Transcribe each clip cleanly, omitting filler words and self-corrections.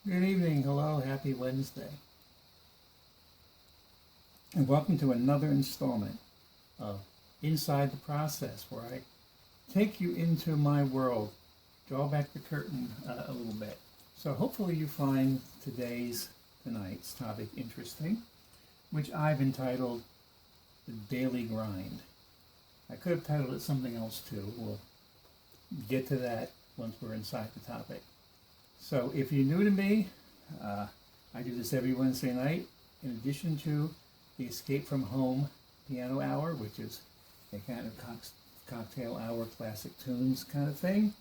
Good evening, hello, happy Wednesday, and welcome to another installment of Inside the Process, where I take you into my world, draw back the curtain a little bit. So hopefully you find tonight's topic interesting, which I've entitled The Daily Grind. I could have titled it something else too. We'll get to that once we're inside the topic. So if you're new to me, I do this every Wednesday night, in addition to the Escape from Home piano hour, which is a kind of cocktail hour, classic tunes kind of thing,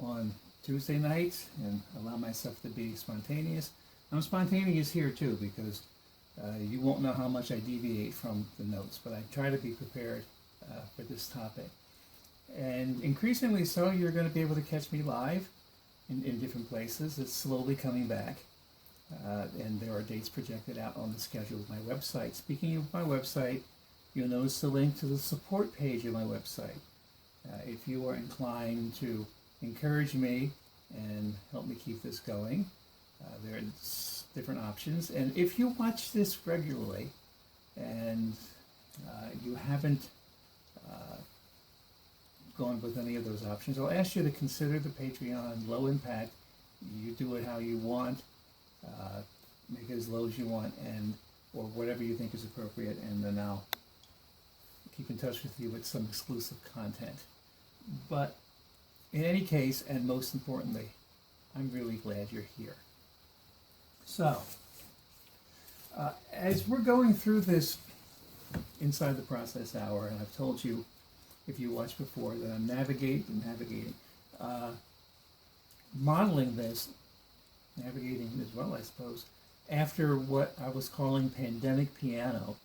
on Tuesday nights, and allow myself to be spontaneous. I'm spontaneous here too, because you won't know how much I deviate from the notes, but I try to be prepared for this topic. And increasingly so, you're going to be able to catch me live in different places. It's slowly coming back. And there are dates projected out on the schedule of my website. Speaking of my website, you'll notice the link to the support page of my website. If you are inclined to encourage me and help me keep this going, there are different options. And if you watch this regularly and you haven't gone with any of those options, I'll ask you to consider the Patreon low impact. You do it how you want. Make it as low as you want, and or whatever you think is appropriate, and then I'll keep in touch with you with some exclusive content. But in any case, and most importantly, I'm really glad you're here. So, as we're going through this Inside the Process hour, and I've told you, if you watched before, that I'm navigating, modeling this, navigating as well, I suppose, after what I was calling pandemic piano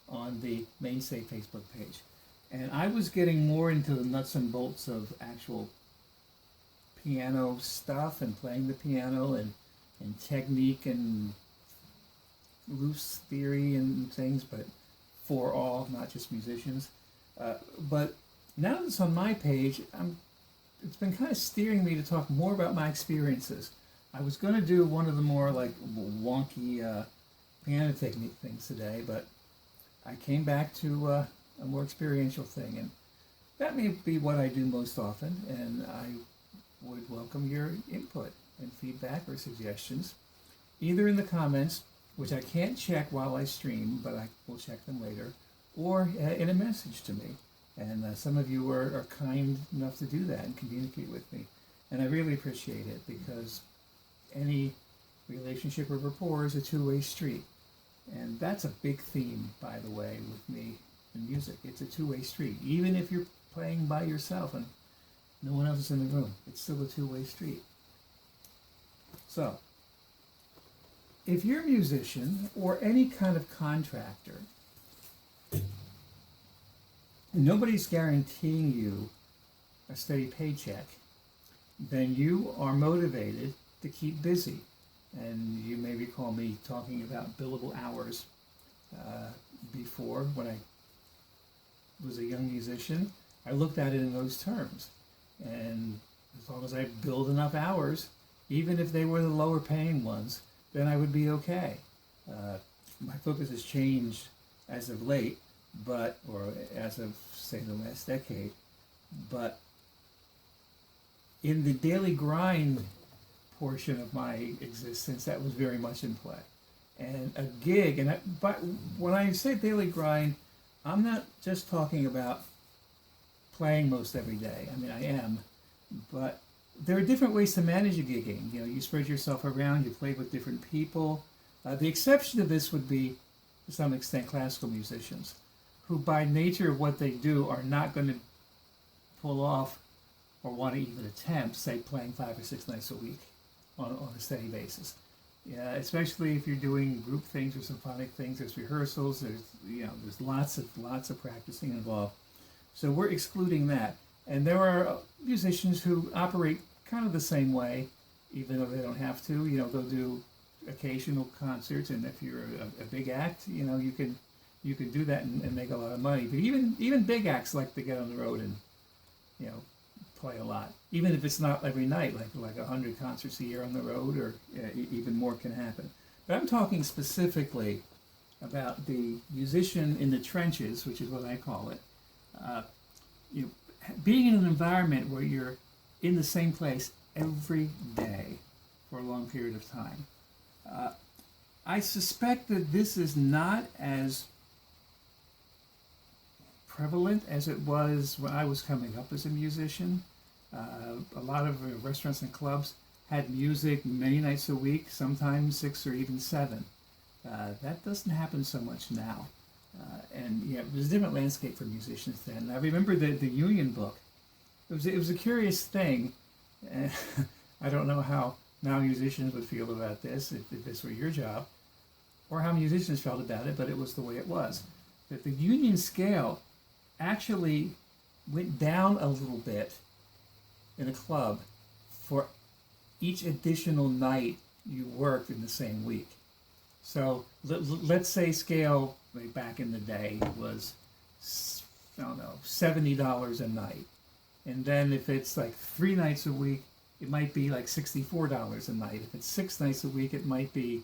on the Mainstay Facebook page. And I was getting more into the nuts and bolts of actual piano stuff and playing the piano and technique and loose theory and things, but for all, not just musicians. But now that it's on my page, it's been kind of steering me to talk more about my experiences. I was going to do one of the more like wonky piano technique things today, but I came back to a more experiential thing, and that may be what I do most often, and I would welcome your input and feedback or suggestions, either in the comments, which I can't check while I stream, but I will check them later, or in a message to me. And some of you are kind enough to do that and communicate with me, and I really appreciate it, because any relationship or rapport is a two-way street. And that's a big theme, by the way, with me in music. It's a two-way street. Even if you're playing by yourself and no one else is in the room, it's still a two-way street. So, if you're a musician or any kind of contractor, nobody's guaranteeing you a steady paycheck, then you are motivated to keep busy. And you may recall me talking about billable hours before. When I was a young musician, I looked at it in those terms. And as long as I billed enough hours, even if they were the lower paying ones, then I would be okay. My focus has changed as of late, or as of, say, the last decade. But in the daily grind portion of my existence, that was very much in play. And a gig, but when I say daily grind, I'm not just talking about playing most every day. I mean, I am, but there are different ways to manage a gigging. You know, you spread yourself around, you play with different people. The exception to this would be, to some extent, classical musicians, who by nature of what they do are not going to pull off or want to even attempt, say, playing 5 or 6 nights a week on a steady basis. Yeah, especially if you're doing group things or symphonic things. There's rehearsals. There's lots of practicing involved. So we're excluding that. And there are musicians who operate kind of the same way, even though they don't have to. You know, they'll do occasional concerts, and if you're a big act, you know, you can do that and make a lot of money. But even big acts like to get on the road and, you know, play a lot, even if it's not every night, like 100 concerts a year on the road, or even more can happen. But I'm talking specifically about the musician in the trenches, which is what I call it. You know, being in an environment where you're in the same place every day for a long period of time. I suspect that this is not as prevalent as it was when I was coming up as a musician. A lot of restaurants and clubs had music many nights a week, sometimes 6 or even 7. That doesn't happen so much now. And yeah, it was a different landscape for musicians then. I remember the union book. It was a curious thing. I don't know how now musicians would feel about this if this were your job, or how musicians felt about it, but it was the way it was. That the union scale actually went down a little bit in a club for each additional night you worked in the same week. So let's say scale back in the day was, I don't know, $70 a night. And then if it's like 3 nights a week, it might be like $64 a night. If it's 6 nights a week, it might be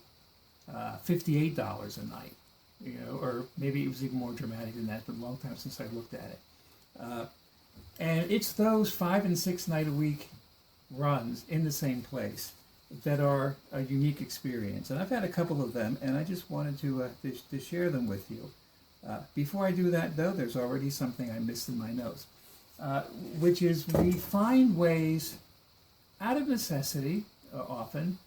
$58 a night. You know, or maybe it was even more dramatic than that, but a long time since I looked at it. And it's those 5 and 6 night a week runs in the same place that are a unique experience. And I've had a couple of them, and I just wanted to share them with you. Before I do that, though, there's already something I missed in my notes, which is we find ways out of necessity often,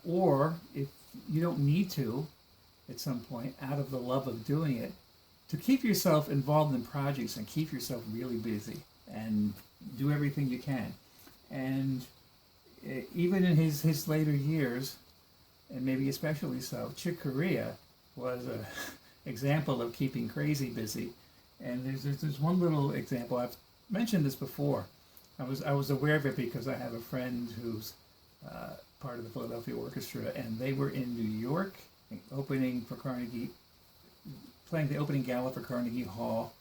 or if you don't need to at some point, out of the love of doing it, to keep yourself involved in projects and keep yourself really busy and do everything you can. And even in his later years, and maybe especially so, Chick Corea was an example of keeping crazy busy. And there's one little example. I've mentioned this before. I was aware of it because I have a friend who's part of the Philadelphia Orchestra, and they were in New York, opening for Carnegie, playing the opening gala for Carnegie Hall,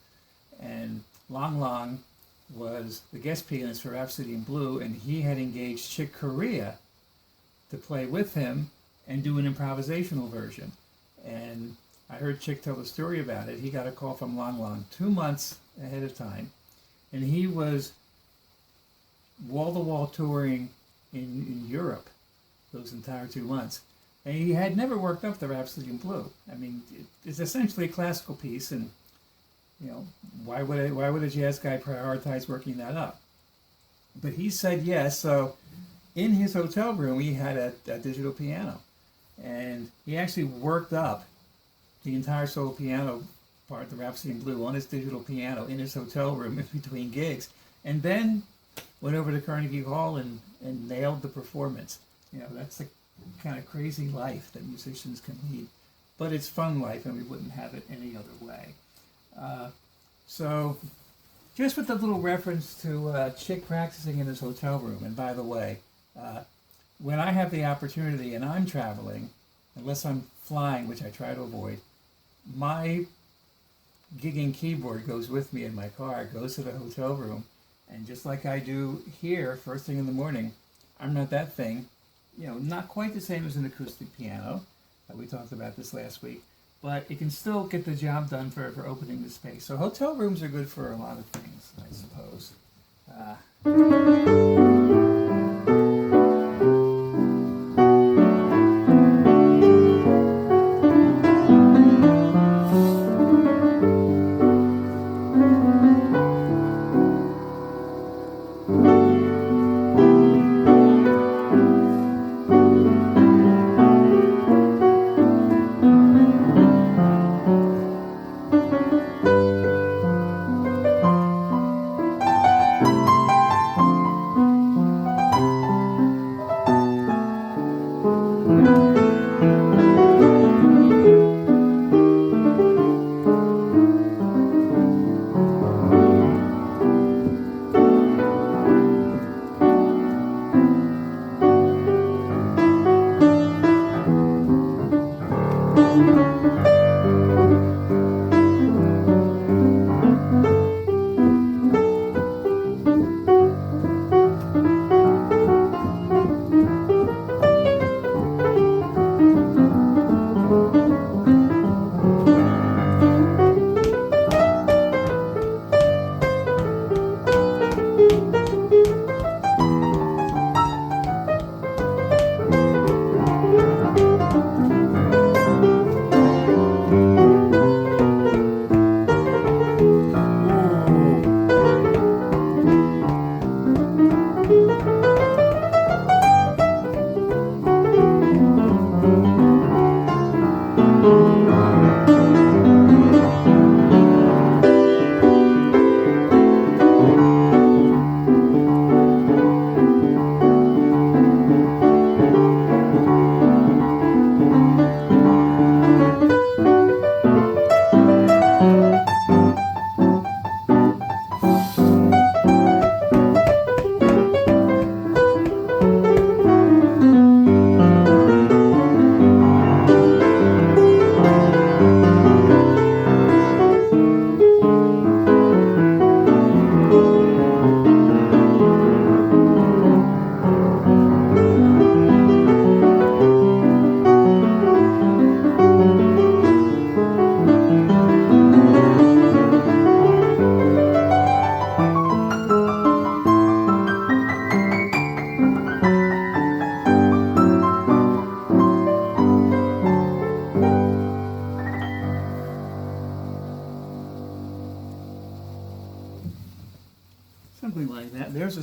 and Long Long was the guest pianist for Rhapsody in Blue, and he had engaged Chick Corea to play with him and do an improvisational version. And I heard Chick tell the story about it. He got a call from Long Long 2 months ahead of time, and he was wall-to-wall touring in Europe those entire 2 months. And he had never worked up the Rhapsody in Blue. I mean, it's essentially a classical piece, and you know, why would a jazz guy prioritize working that up? But he said yes. So in his hotel room, he had a digital piano, and he actually worked up the entire solo piano part, the Rhapsody in Blue, on his digital piano in his hotel room in between gigs, and then went over to Carnegie Hall and nailed the performance. You know, that's the kind of crazy life that musicians can lead, but it's fun life, and we wouldn't have it any other way. So just with a little reference to Chick practicing in his hotel room, and by the way, when I have the opportunity and I'm traveling, unless I'm flying, which I try to avoid, my gigging keyboard goes with me in my car, goes to the hotel room, and just like I do here first thing in the morning, I'm not that thing. You know, not quite the same as an acoustic piano. We talked about this last week, but it can still get the job done for opening the space. So hotel rooms are good for a lot of things, I suppose.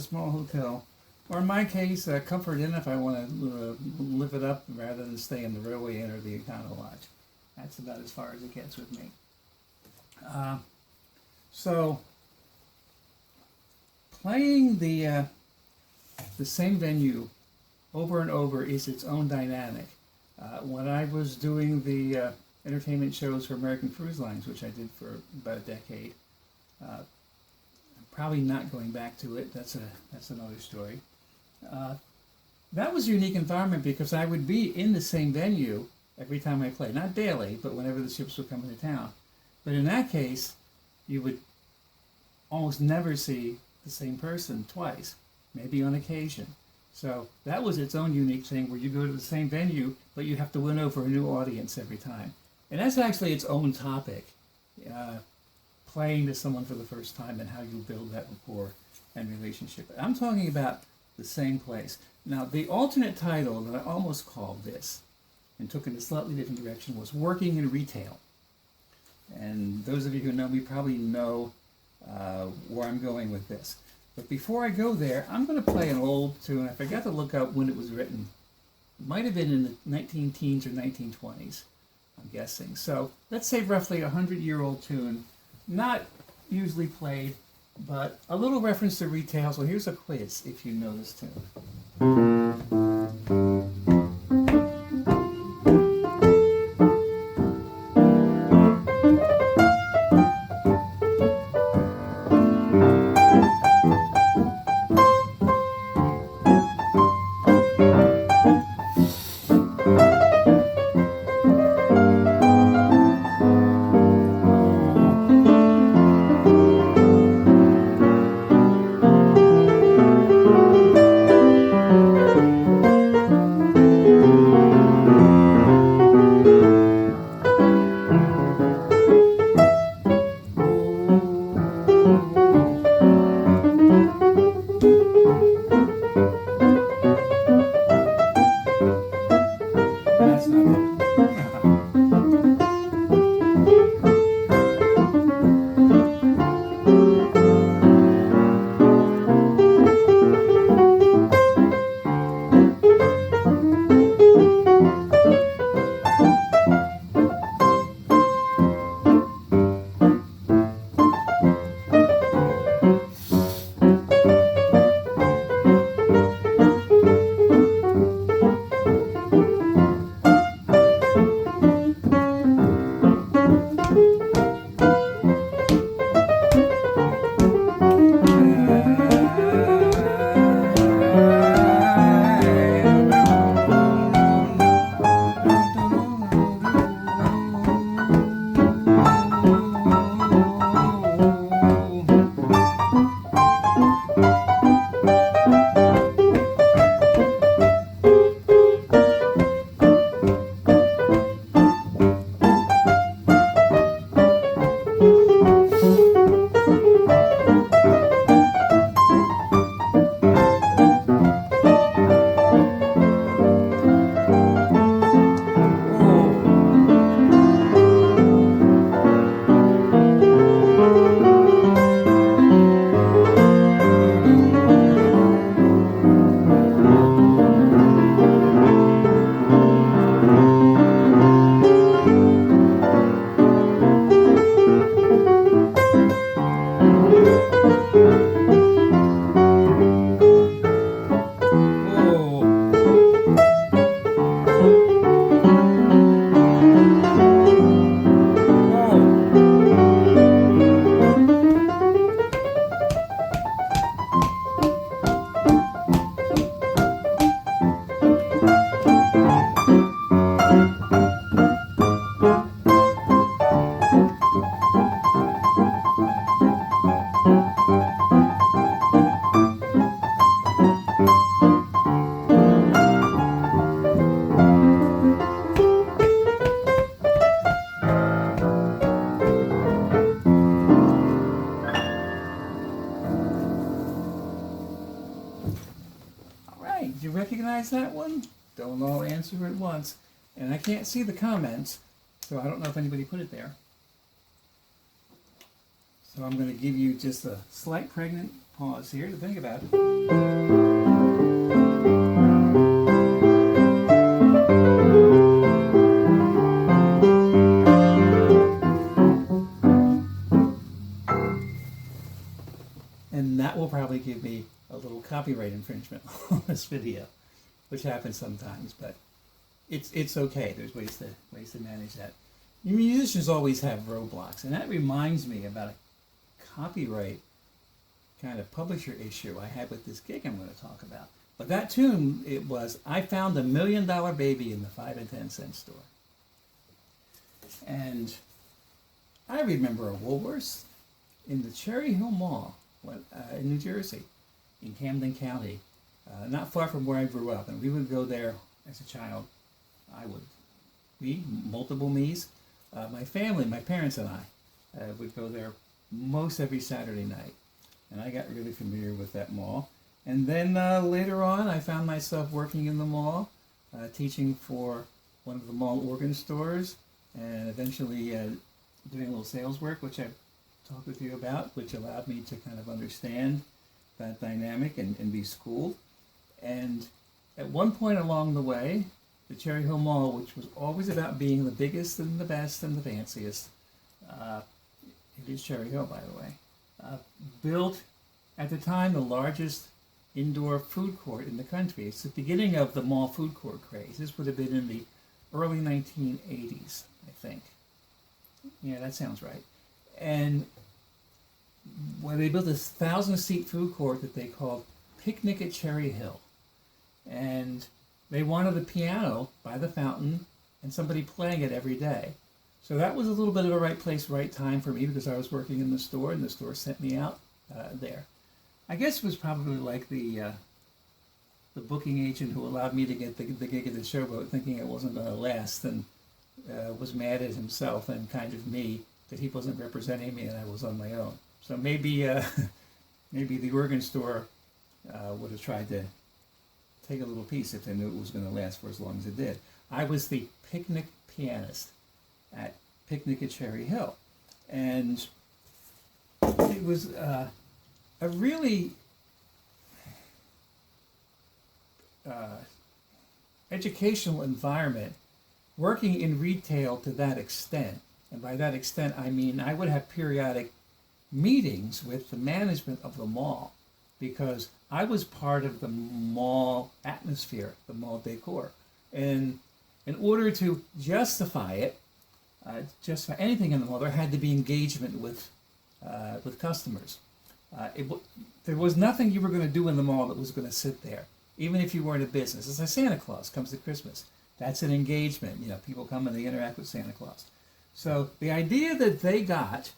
small hotel. Or in my case, a Comfort Inn if I want to live it up rather than stay in the Railway Inn or the Econo Lodge. That's about as far as it gets with me. So playing the same venue over and over is its own dynamic. When I was doing the entertainment shows for American Cruise Lines, which I did for about a decade, I'm probably not going back to it. That's another story. That was a unique environment because I would be in the same venue every time I played. Not daily, but whenever the ships would come into town. But in that case, you would almost never see the same person twice, maybe on occasion. So that was its own unique thing where you go to the same venue, but you have to win over a new audience every time. And that's actually its own topic, playing to someone for the first time and how you build that rapport and relationship. I'm talking about the same place. Now, the alternate title that I almost called this and took in a slightly different direction was Working in Retail. And those of you who know me probably know where I'm going with this. But before I go there, I'm going to play an old tune. I forgot to look up when it was written. It might have been in the 19-teens or 1920s, I'm guessing. So let's say roughly a 100-year-old tune, not usually played, but a little reference to retail. So here's a quiz if you know this tune. That's not it. Did you recognize that one? Don't all answer at once. And I can't see the comments, so I don't know if anybody put it there. So I'm going to give you just a slight pause here to think about it. And that will probably give me a little copyright infringement on this video, which happens sometimes, but it's okay. There's ways to manage that. Musicians always have roadblocks, and that reminds me about a copyright kind of publisher issue I had with this gig I'm going to talk about. But that tune, it was, I found $1 million baby in the 5 and 10 cent store. And I remember a Woolworths in the Cherry Hill Mall in New Jersey, in Camden County, not far from where I grew up. And we would go there as a child. Multiple me's. My family, my parents and I would go there most every Saturday night. And I got really familiar with that mall. And then later on, I found myself working in the mall, teaching for one of the mall organ stores, and eventually doing a little sales work, which I've talked with you about, which allowed me to kind of understand that dynamic and be schooled. And at one point along the way, the Cherry Hill Mall, which was always about being the biggest and the best and the fanciest, it is Cherry Hill, by the way, built at the time the largest indoor food court in the country. It's the beginning of the mall food court craze. This would have been in the early 1980s, I think. Yeah, that sounds right. And when they built this 1,000-seat food court that they called Picnic at Cherry Hill. And they wanted a piano by the fountain and somebody playing it every day. So that was a little bit of a right place, right time for me, because I was working in the store, and the store sent me out there. I guess it was probably like the booking agent who allowed me to get the gig at the Showboat, thinking it wasn't going to last, and was mad at himself and kind of me that he wasn't representing me and I was on my own. So maybe maybe the organ store would have tried to take a little piece if they knew it was going to last for as long as it did. I was the picnic pianist at Picnic at Cherry Hill, and it was a really educational environment, working in retail to that extent. And by that extent, I mean I would have periodic meetings with the management of the mall, because I was part of the mall atmosphere, the mall decor. And in order to justify it, justify anything in the mall, there had to be engagement with customers. There was nothing you were going to do in the mall that was going to sit there, even if you weren't a business. It's like Santa Claus comes to Christmas. That's an engagement. You know, people come and they interact with Santa Claus. So the idea that they got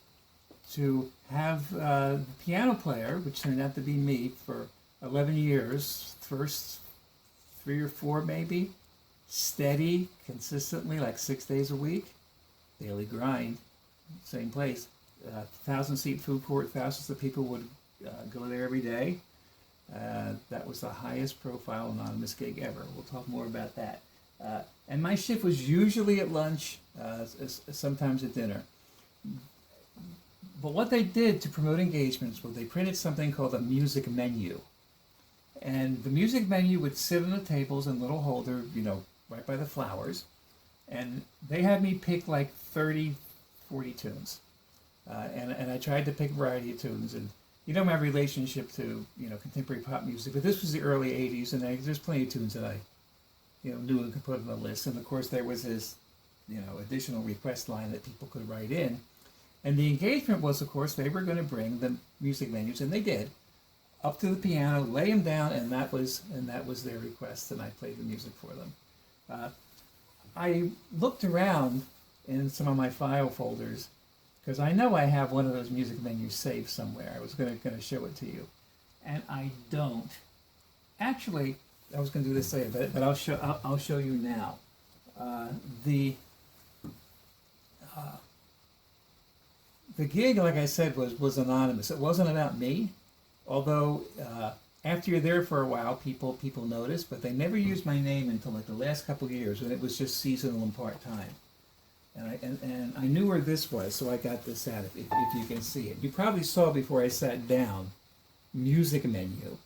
to have the piano player, which turned out to be me for 11 years, first 3 or 4 maybe, steady, consistently, like 6 days a week, daily grind, same place, 1,000-seat food court, thousands of people would go there every day. That was the highest profile anonymous gig ever. We'll talk more about that. And my shift was usually at lunch, sometimes at dinner. But what they did to promote engagements was they printed something called a music menu. And the music menu would sit on the tables in a little holder, you know, right by the flowers. And they had me pick like 30, 40 tunes. And I tried to pick a variety of tunes. And you know my relationship to, you know, contemporary pop music, but this was the early 80s, and there's plenty of tunes that I, you know, knew and could put on the list. And of course there was this, you know, additional request line that people could write in. And the engagement was, of course, they were going to bring the music menus, and they did, up to the piano, lay them down, and that was their request, and I played the music for them. I looked around in some of my file folders, because I know I have one of those music menus saved somewhere. I was going to show it to you, and I don't. Actually, I was going to do this later, but I'll show you now. The gig, like I said, was anonymous. It wasn't about me, although after you're there for a while, people notice, but they never used my name until like the last couple of years, when it was just seasonal and part-time. And I knew where this was, so I got this out, if you can see it. You probably saw before I sat down, music menu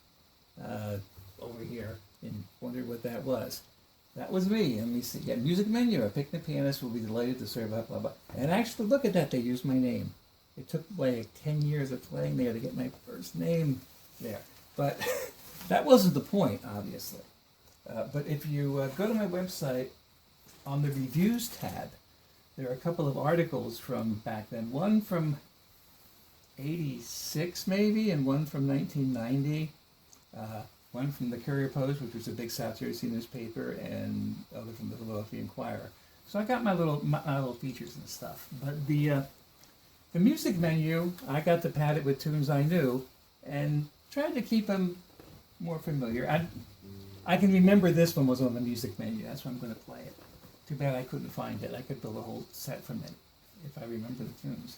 over here and wondered what that was. That was me. And we see, yeah, music menu. A picnic pianist will be delighted to serve up, blah, blah. And actually, look at that. They used my name. It took like 10 years of playing there to get my first name there. But that wasn't the point, obviously. But if you go to my website, on the reviews tab, there are a couple of articles from back then. One from 86 maybe, and one from 1990. One from the Courier Post, which was a big South Jersey newspaper, and other from the Philadelphia Inquirer. So I got my little features and stuff. But the music menu, I got to pad it with tunes I knew, and tried to keep them more familiar. I can remember this one was on the music menu. That's why I'm going to play it. Too bad I couldn't find it. I could build a whole set from it if I remember the tunes.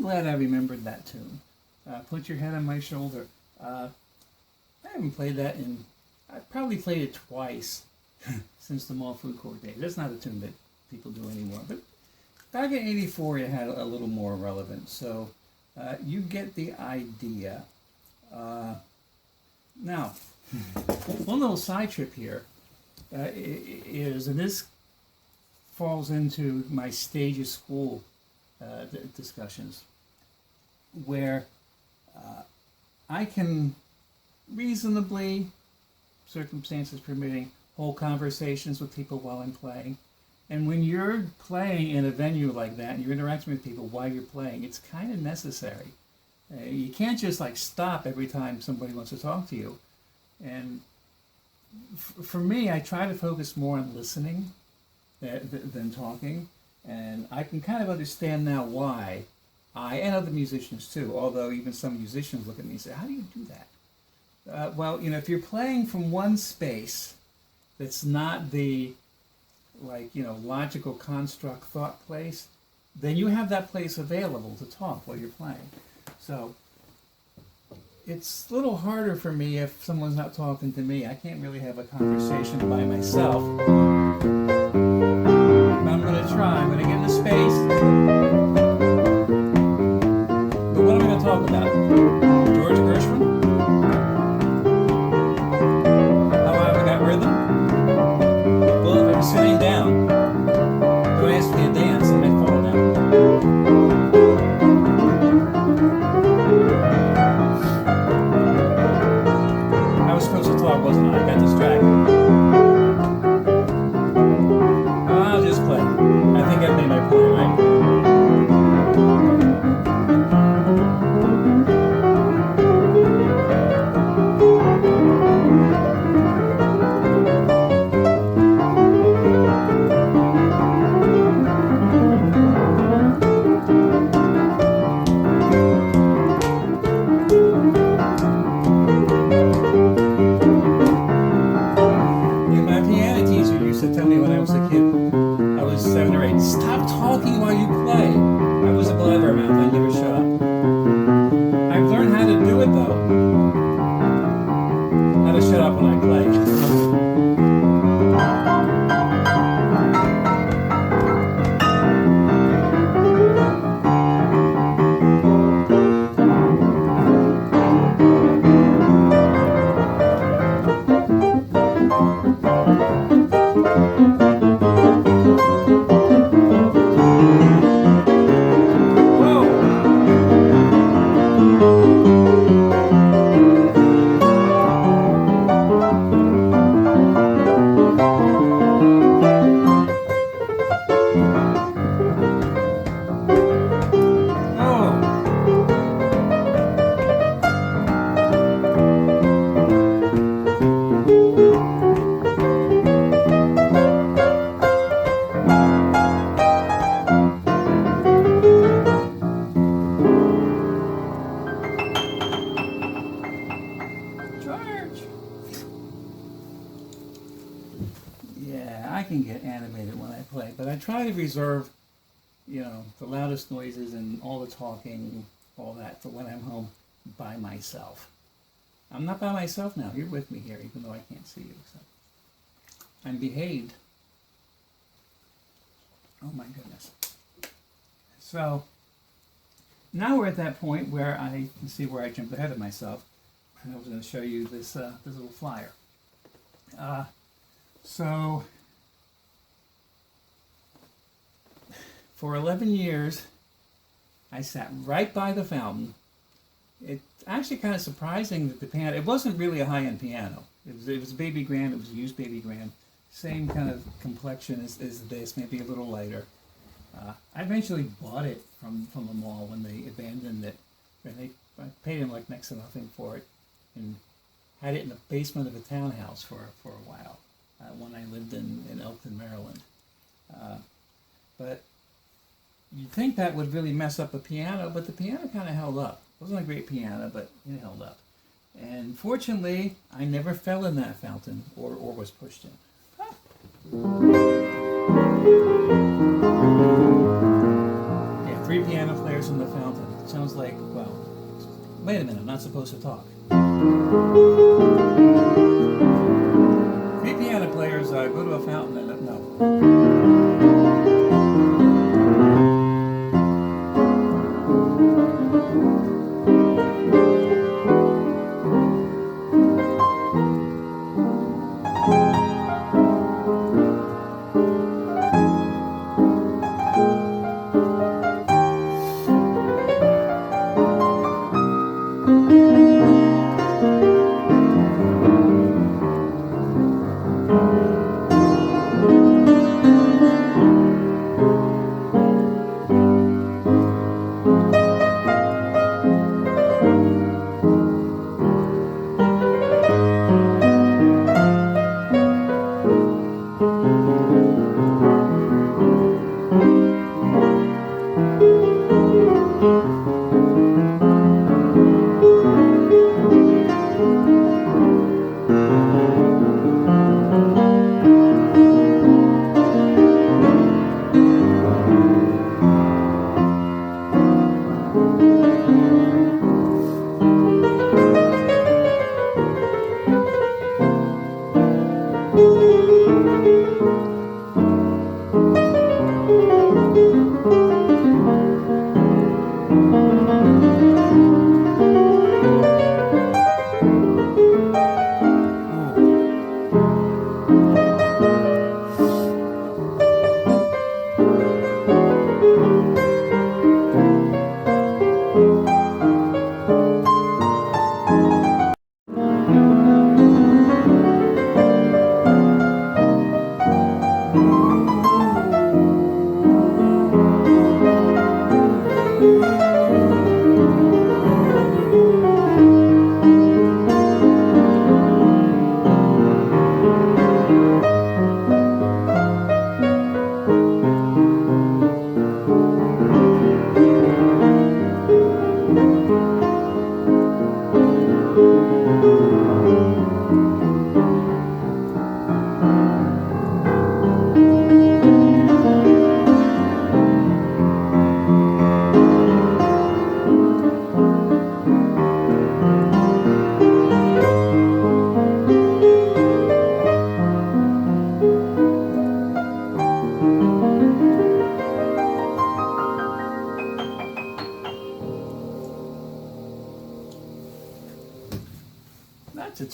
Glad I remembered that tune. Put Your Head on My Shoulder. I haven't played that I probably played it twice since the Mall Food Court days. That's not a tune that people do anymore. But back in '84, it had a little more relevance. So you get the idea. Now, one little side trip here is, and this falls into my stage of school discussions, where I can reasonably, circumstances permitting, hold conversations with people while I'm playing. And when you're playing in a venue like that and you're interacting with people while you're playing, it's kind of necessary. You can't just like stop every time somebody wants to talk to you. And for me, I try to focus more on listening than talking. And I can kind of understand now why and other musicians too, although even some musicians look at me and say, how do you do that? Well, if you're playing from one space that's not the logical construct thought place, then you have that place available to talk while you're playing. So it's a little harder for me if someone's not talking to me. I can't really have a conversation by myself. But I'm going to try. I'm going to get in a space. But what am I going to talk about? George Gershwin? How I got rhythm? Well, if I'm sitting down, don't ask me to dance and I fall down. I was supposed to talk, wasn't I? I got distracted. to tell me when I was a kid. I was 7 or 8. Stop talking while you play. I was a blabbermouth. I never shut up. I've learned how to do it though. How to shut up when I play. Yeah, I can get animated when I play, but I try to reserve, the loudest noises and all the talking, all that, for when I'm home by myself. I'm not by myself now. You're with me here, even though I can't see you. So I'm behaved. Oh my goodness. So now we're at that point where I can see where I jumped ahead of myself. And I was going to show you this little flyer. So for 11 years, I sat right by the fountain. It's actually kind of surprising that the piano, it wasn't really a high-end piano. It was a baby grand, it was a used baby grand. Same kind of complexion as this, maybe a little lighter. I eventually bought it from the mall when they abandoned it. And I paid him like next to nothing for it, and had it in the basement of a townhouse for a while when I lived in Elkton, Maryland. But you'd think that would really mess up a piano, but the piano kind of held up. It wasn't a great piano, but it held up. And fortunately, I never fell in that fountain or was pushed in. Yeah, 3 piano players in the fountain. It sounds like, well, wait a minute, I'm not supposed to talk. 3 piano players go to a fountain and no.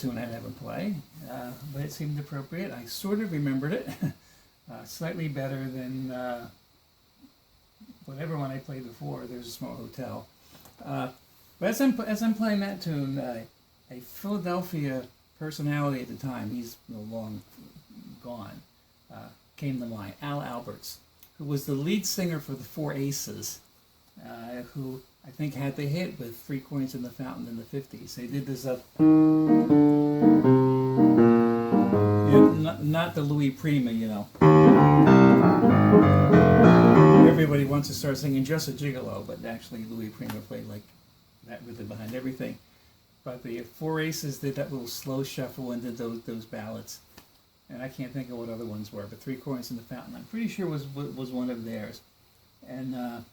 tune I never play, but it seemed appropriate. I sort of remembered it, slightly better than whatever one I played before. There's a Small Hotel. But as I'm playing that tune, a Philadelphia personality at the time, he's long gone, came to mind. Al Alberts, who was the lead singer for the Four Aces, who I think had the hit with Three Coins in the Fountain in the 50s. They did this not the Louis Prima, Everybody wants to start singing Just a Gigolo, but actually Louis Prima played like that with it behind everything. But the Four Aces did that little slow shuffle and did those ballads. And I can't think of what other ones were, but Three Coins in the Fountain, I'm pretty sure was one of theirs. And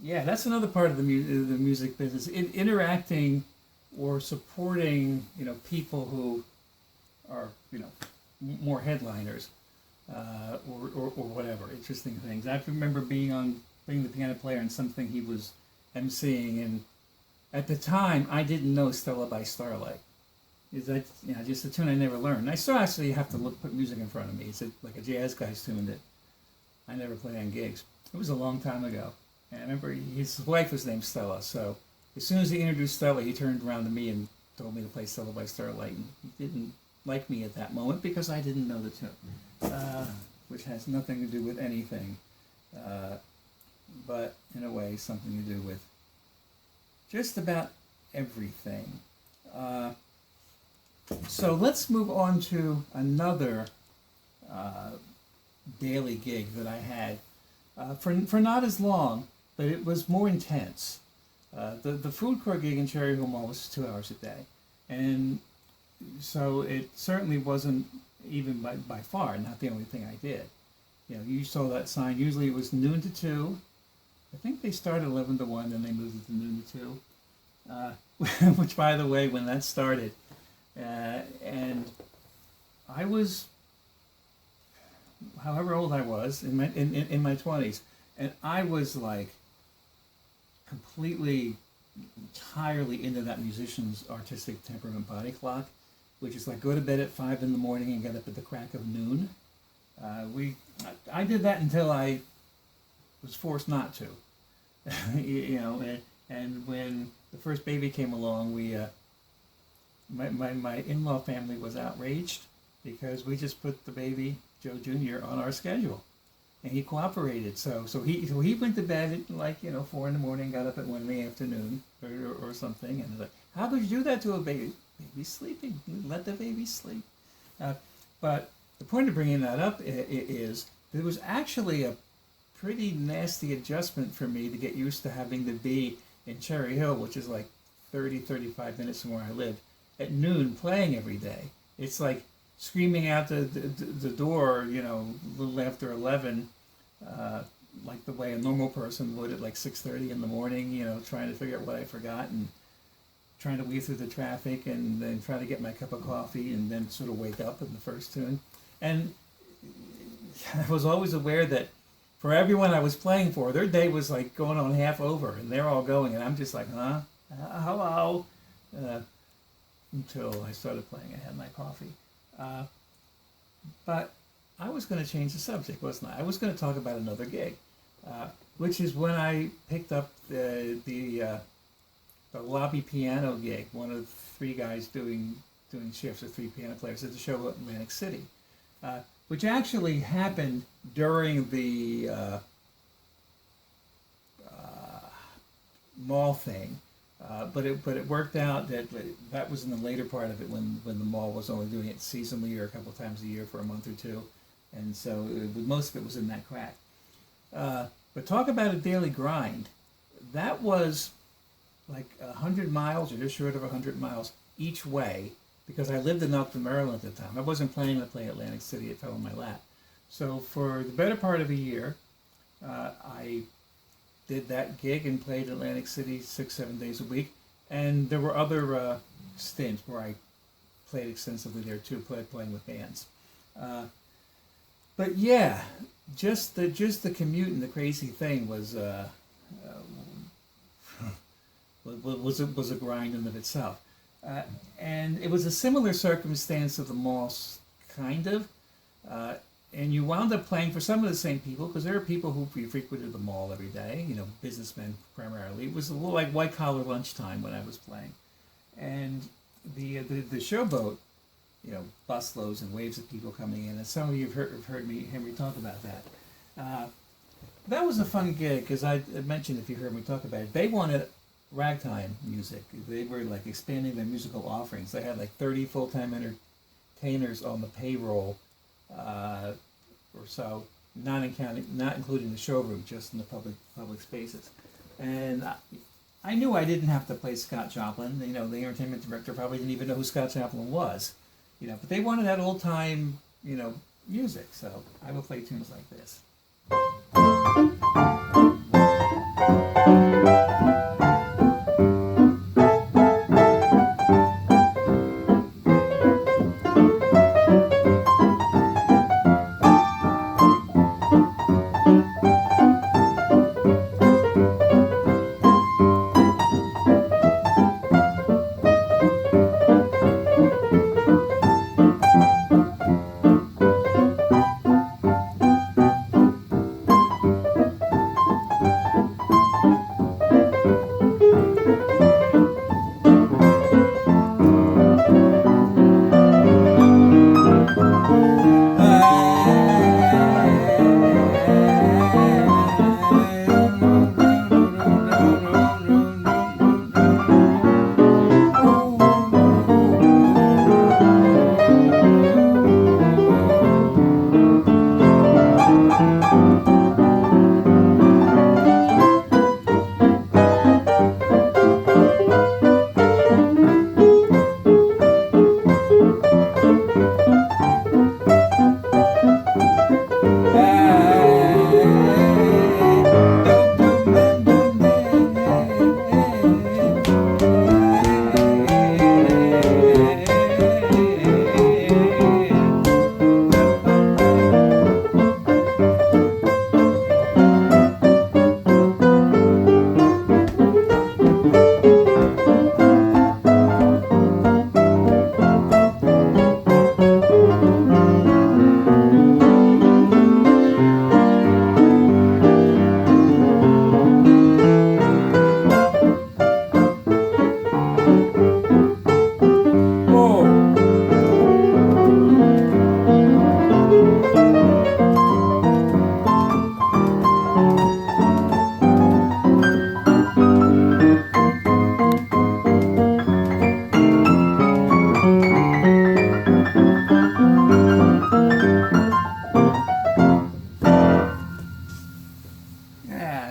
yeah, that's another part of the music business. Interacting or supporting, people who are, more headliners or whatever, interesting things. I remember being the piano player in something he was emceeing, and at the time I didn't know Stella by Starlight. Is that just a tune I never learned. I still actually have to put music in front of me. It's like a jazz guy's tune that I never play on gigs. It was a long time ago. And I remember his wife was named Stella, so as soon as he introduced Stella, he turned around to me and told me to play Stella by Starlight. And he didn't like me at that moment because I didn't know the tune, which has nothing to do with anything, but in a way something to do with just about everything. So let's move on to another daily gig that I had for not as long, but it was more intense. The food court gig in Cherry Hill Mall was 2 hours a day, and so it certainly wasn't even by far not the only thing I did. You saw that sign. Usually it was noon to 2. I think they started 11 to 1, then they moved it to noon to 2. Which, by the way, when that started, and I was, however old I was, in my 20s, and I was like completely, entirely into that musician's artistic temperament body clock, which is like go to bed at 5 in the morning and get up at the crack of noon. I did that until I was forced not to, and when the first baby came along, my in-law family was outraged because we just put the baby, Joe Jr., on our schedule, and he cooperated. So he went to bed at 4 in the morning, got up at 1 in the afternoon or something, and like, how could you do that to a baby? Baby's sleeping. Let the baby sleep. But the point of bringing that up is there was actually a pretty nasty adjustment for me to get used to having to be in Cherry Hill, which is like 35 minutes from where I lived, at noon playing every day. It's like screaming out the door, a little after 11, like the way a normal person would at like 6:30 in the morning, trying to figure out what I forgot and trying to weave through the traffic and then try to get my cup of coffee and then sort of wake up in the first tune. And I was always aware that for everyone I was playing for, their day was like going on half over and they're all going and I'm just like, huh? Hello? Until I started playing, I had my coffee. But I was going to change the subject, wasn't I? I was going to talk about another gig, which is when I picked up the lobby piano gig, one of 3 guys doing shifts of 3 piano players at the show at Atlantic City, which actually happened during the mall thing. But it worked out that was in the later part of it when the mall was only doing it seasonally or a couple times a year for a month or two, and so most of it was in that crack. But talk about a daily grind. That was like 100 miles or just short of 100 miles each way because I lived in Elkton, Maryland at the time. I wasn't planning to play Atlantic City. It fell in my lap. So for the better part of a year, I did that gig and played Atlantic City 6-7 days a week, and there were other stints where I played extensively there too, playing with bands. But yeah, just the commute and the crazy thing was a grind in of itself. Uh, and it was a similar circumstance of the malls, kind of. Uh, and you wound up playing for some of the same people because there are people who frequented the mall every day, you know, businessmen primarily. It was a little like white collar lunchtime when I was playing. And the showboat, you know, busloads and waves of people coming in. And some of you have heard me talk about that. That was a fun gig because I mentioned, if you heard me talk about it, they wanted ragtime music. They were like expanding their musical offerings. They had like 30 full-time entertainers on the payroll, or so, not including the showroom, just in the public spaces. And I knew I didn't have to play Scott Joplin. You know, the entertainment director probably didn't even know who Scott Joplin was. You know, but they wanted that old time, you know, music. So I will play tunes like this.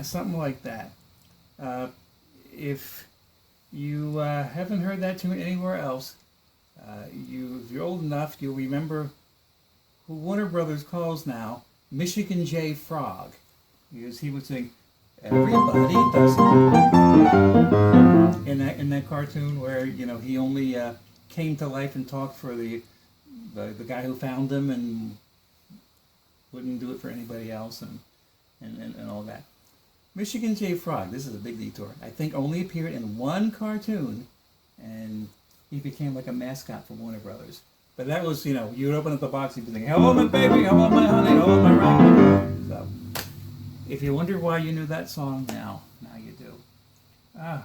Something like that. If you haven't heard that tune anywhere else, if you're old enough, you'll remember who Warner Brothers calls now Michigan J. Frog, because he would sing "Everybody Does It" in that cartoon where, you know, he only came to life and talked for the guy who found him and wouldn't do it for anybody else and all that. Michigan J. Frog, this is a big detour, I think only appeared in one cartoon, and he became like a mascot for Warner Brothers. But that was, you know, you would open up the box and you'd be thinking, hello my baby, hello my honey, hello my rock. So, if you wonder why you knew that song, now you do. I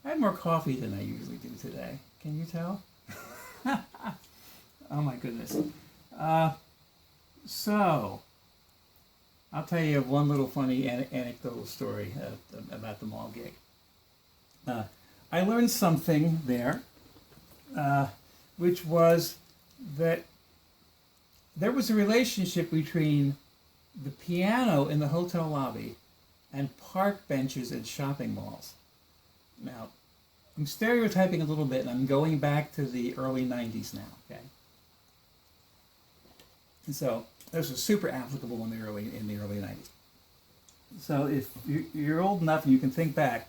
had more coffee than I usually do today. Can you tell? Oh my goodness. So, I'll tell you one little funny anecdotal story about the mall gig. I learned something there, which was that there was a relationship between the piano in the hotel lobby and park benches at shopping malls. Now, I'm stereotyping a little bit, and I'm going back to the early 90s now, okay? And so, this was super applicable in the early 90s. So if you're old enough and you can think back,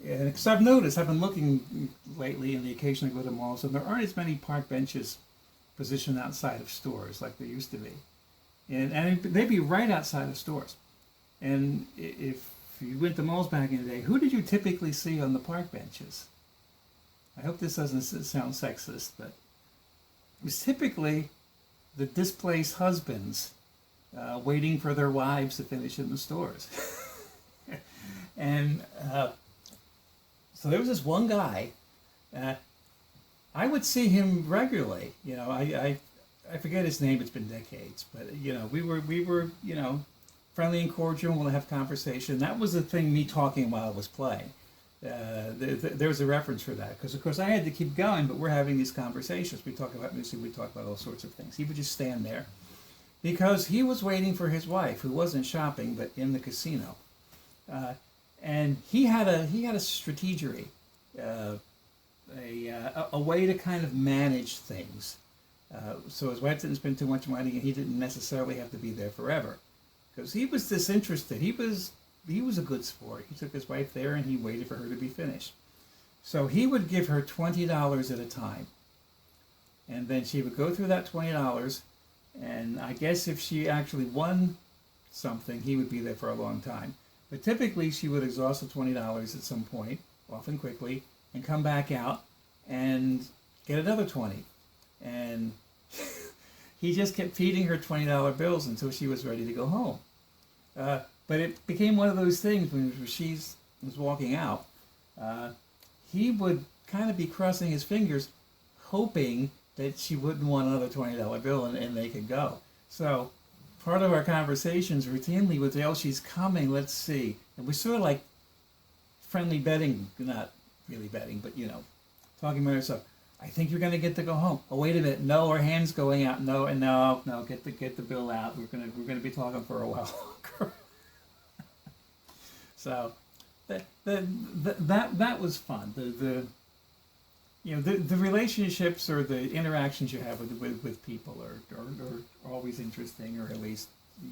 because I've noticed, I've been looking lately and occasionally go to malls, and there aren't as many park benches positioned outside of stores like there used to be. And they'd be right outside of stores. And if you went to malls back in the day, who did you typically see on the park benches? I hope this doesn't sound sexist, but it was typically the displaced husbands waiting for their wives to finish in the stores. And so there was this one guy. I would see him regularly. You know, I forget his name. It's been decades, but you know, we were you know, friendly and cordial. We'll have conversation. That was the thing. Me talking while I was playing. There was a reference for that because, of course, I had to keep going. But we're having these conversations. We talk about music. We talk about all sorts of things. He would just stand there because he was waiting for his wife, who wasn't shopping but in the casino. And he had a strategery, a way to kind of manage things. So his wife didn't spend too much money, and he didn't necessarily have to be there forever, because he was disinterested. He was a good sport. He took his wife there, and he waited for her to be finished. So he would give her $20 at a time, and then she would go through that $20. And I guess if she actually won something, he would be there for a long time. But typically, she would exhaust the $20 at some point, often quickly, and come back out and get another 20. And he just kept feeding her $20 bills until she was ready to go home. But it became one of those things when she was walking out. He would kind of be crossing his fingers, hoping that she wouldn't want another $20 bill and they could go. So part of our conversations routinely was, oh, she's coming, let's see. And we're sort of like friendly betting, not really betting, but, you know, talking about herself. I think you're going to get to go home. Oh, wait a minute. No, our hand's going out. No, and no, get the bill out. We're gonna be talking for a while longer. So that was fun. The relationships or the interactions you have with people are always interesting, or at least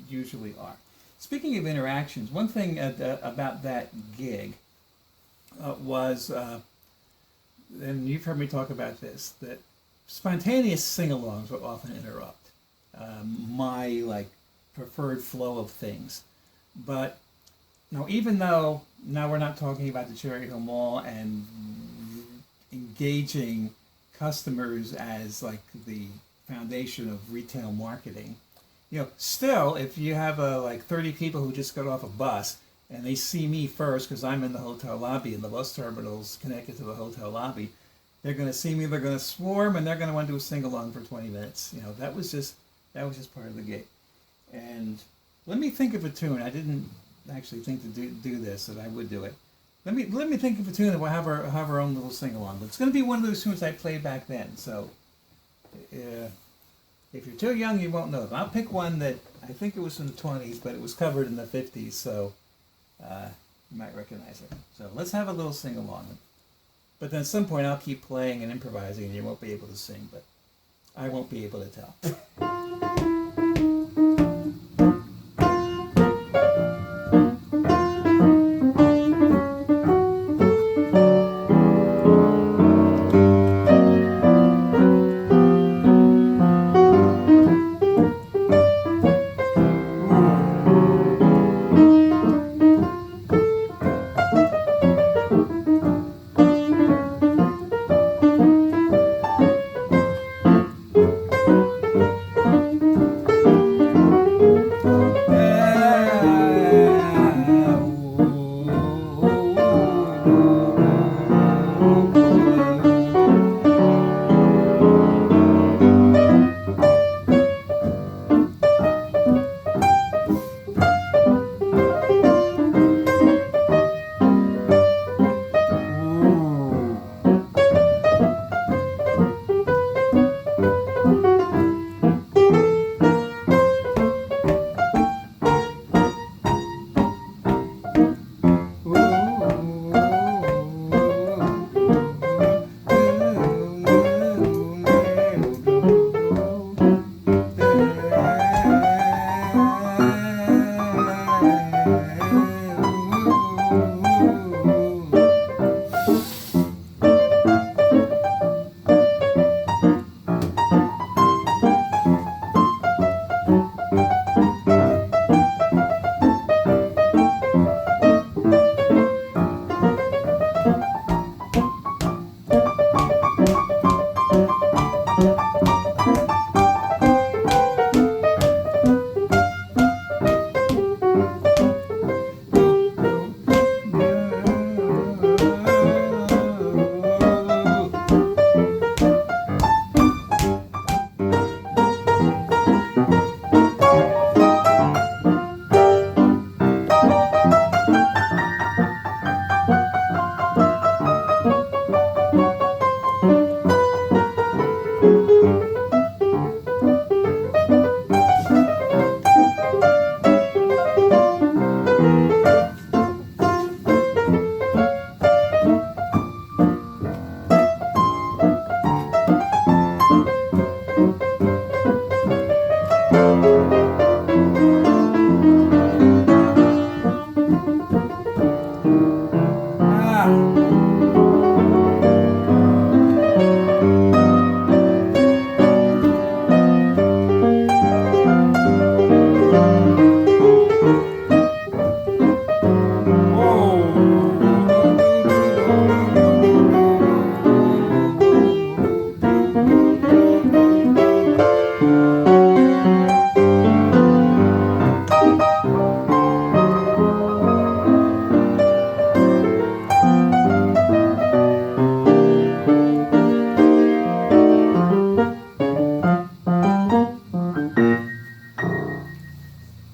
usually are. Speaking of interactions, one thing about that gig was, and you've heard me talk about this, that spontaneous sing-alongs would often interrupt my preferred flow of things. But even though now we're not talking about the Cherry Hill Mall and engaging customers as the foundation of retail marketing, still, if you have 30 people who just got off a bus and they see me first because I'm in the hotel lobby and the bus terminal's connected to the hotel lobby, they're going to see me, they're going to swarm, and they're going to want to do a sing-along for 20 minutes. That was just part of the gig. And let me think of a tune. I didn't actually think to do this, that I would do it. Let me think of a tune that we'll have our own little sing-along. But it's going to be one of those tunes I played back then. So if you're too young, you won't know it. I'll pick one that I think it was from the 20s, but it was covered in the 50s, so you might recognize it. So let's have a little sing-along. But then at some point I'll keep playing and improvising, and you won't be able to sing, but I won't be able to tell.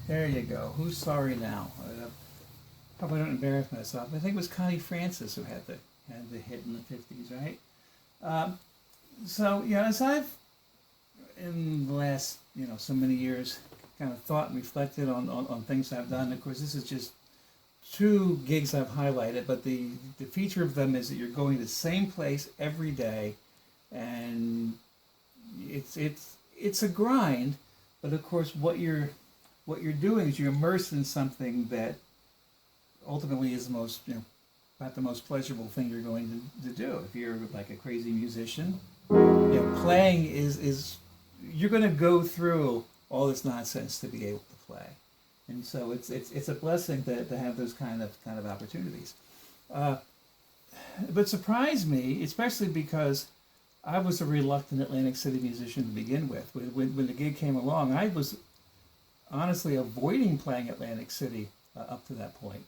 There you go. Who's sorry now? Hope I don't embarrass myself. I think it was Connie Francis who had the hit in the 50s, right? So yeah, as I've in the last so many years kind of thought and reflected on things I've done. Of course, this is just two gigs I've highlighted, but the feature of them is that you're going to the same place every day, and it's a grind. But of course, what you're doing is you're immersed in something that ultimately is the most about the most pleasurable thing you're going to do. If you're like a crazy musician, playing is you're going to go through all this nonsense to be able to play, and so it's a blessing to have those kind of opportunities. But surprised me, especially because I was a reluctant Atlantic City musician to begin with. When the gig came along, I was honestly avoiding playing Atlantic City up to that point,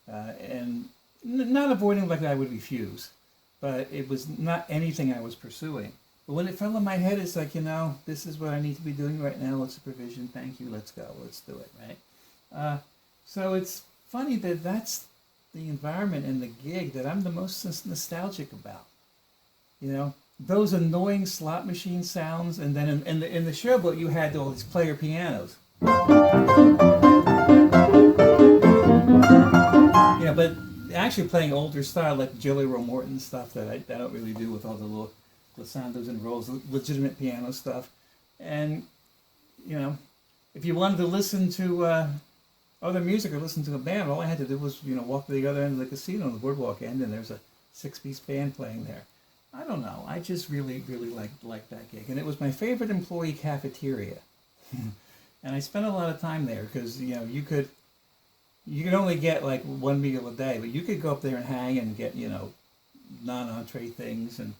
and not avoiding like I would refuse, but it was not anything I was pursuing. But when it fell in my head, it's like, this is what I need to be doing right now. Let's supervision. Thank you. Let's go. Let's do it. Right. So it's funny that that's the environment and the gig that I'm the most nostalgic about. Those annoying slot machine sounds, and then in the showboat you had all these player pianos. But actually playing older style like Jelly Roll Morton stuff that I don't really do with all the little glissandos and rolls, legitimate piano stuff. And if you wanted to listen to other music or listen to a band, all I had to do was walk to the other end of the casino on the boardwalk end, and there's a 6-piece band playing there. I don't know. I just really liked that gig, and it was my favorite employee cafeteria. And I spent a lot of time there because you could only get like one meal a day, but you could go up there and hang and get non-entree things, and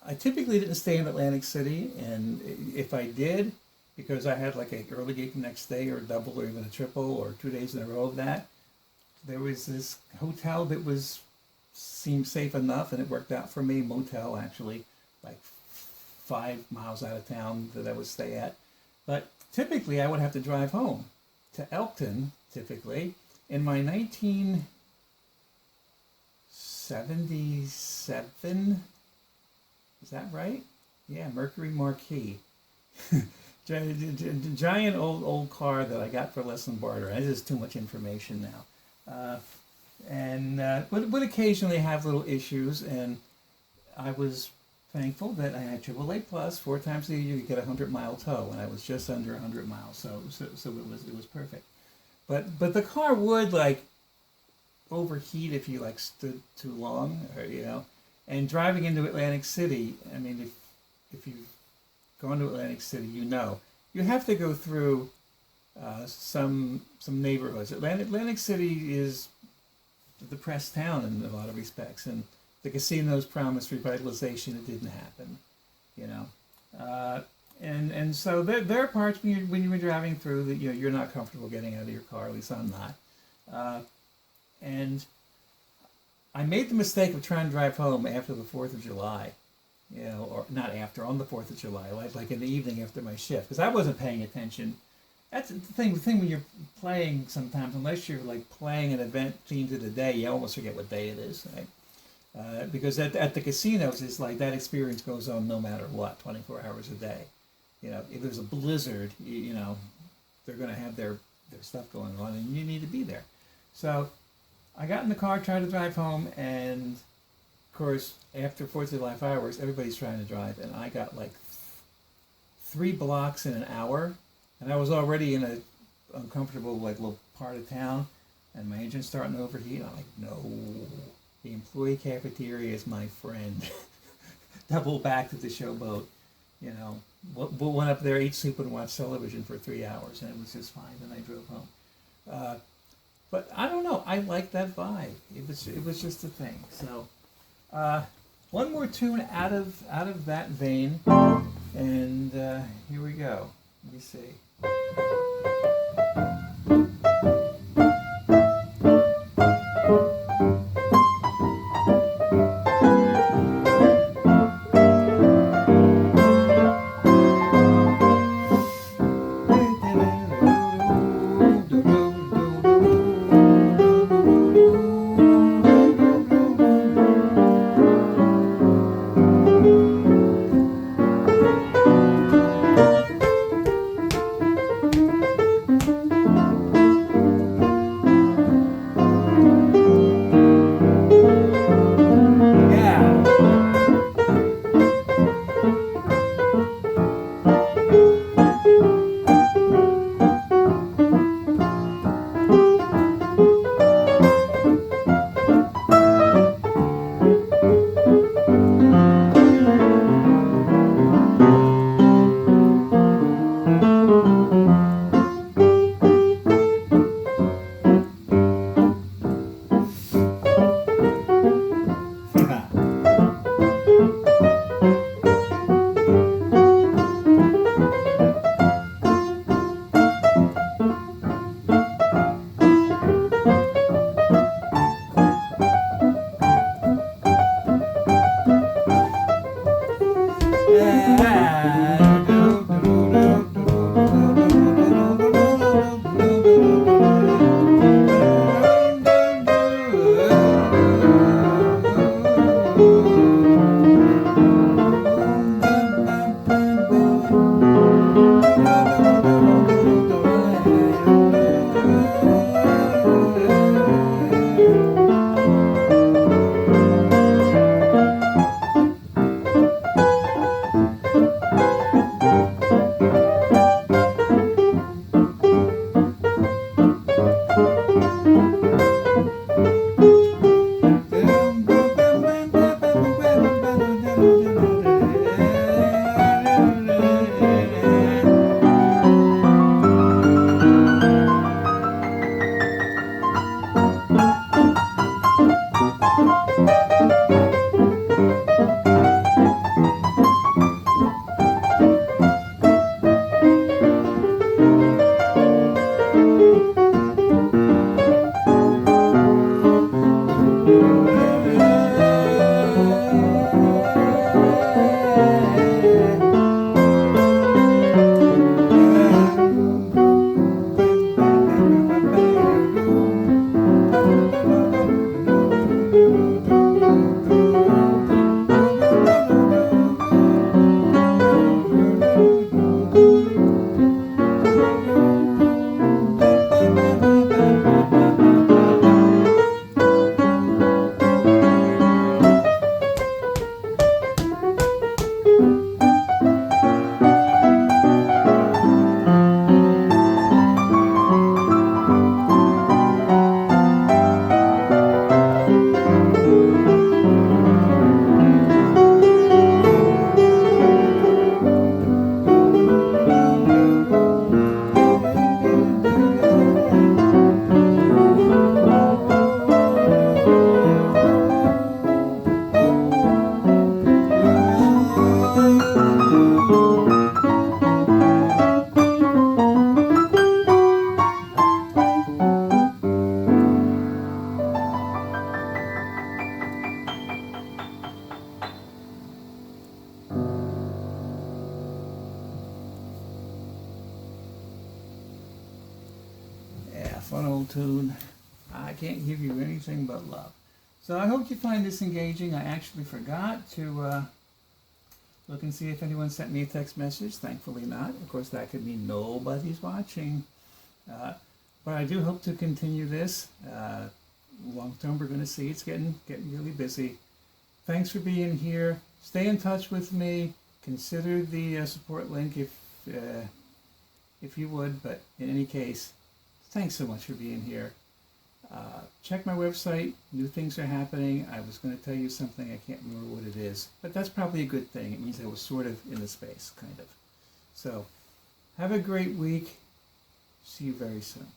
I typically didn't stay in Atlantic City, and if I did, because I had like an early gig the next day or a double or even a triple or 2 days in a row of that, there was this hotel that seemed safe enough, and it worked out for me. Motel, actually, like 5 miles out of town that I would stay at. But typically I would have to drive home to Elkton, typically, in my 1977, is that right? Yeah, Mercury Marquis. Giant old car that I got for less than barter. This is too much information now. And would occasionally have little issues, and I was thankful that I had AAA Plus 4 times a year. You could get a 100-mile tow, and I was just under 100 miles, so it was perfect. But the car would like overheat if you like stood too long, or And driving into Atlantic City, I mean, if you've gone to Atlantic City, you have to go through some neighborhoods. Atlantic City is a depressed town in a lot of respects, and the casinos promised revitalization. It didn't happen, and so there are parts when you were driving through that you're not comfortable getting out of your car. At least I'm not. And I made the mistake of trying to drive home after the 4th of July, or not after, on the 4th of July, like in the evening after my shift, because I wasn't paying attention. That's the thing when you're playing sometimes, unless you're like playing an event themed to the day, you almost forget what day it is, right? Because at the casinos, it's like that experience goes on no matter what, 24 hours a day. If there's a blizzard, they're going to have their stuff going on, and you need to be there. So I got in the car, tried to drive home, and of course, after 4th of July fireworks, everybody's trying to drive, and I got like 3 blocks in an hour, and I was already in a uncomfortable like little part of town, and my engine's starting to overheat. I'm like, no, the employee cafeteria is my friend. Double back to the showboat, went up there, ate soup, and watched television for 3 hours, and it was just fine. Then I drove home. But I don't know. I like that vibe. It was just a thing. So, one more tune out of that vein, and here we go. Let me see. fun old tune. I can't give you anything but love. So I hope you find this engaging. I actually forgot to look and see if anyone sent me a text message. Thankfully not. Of course, that could mean nobody's watching. But I do hope to continue this. Long term, we're going to see it's getting really busy. Thanks for being here. Stay in touch with me. Consider the support link if you would. But in any case, thanks so much for being here. Check my website. New things are happening. I was going to tell you something. I can't remember what it is. But that's probably a good thing. It means I was sort of in the space, kind of. So, have a great week. See you very soon.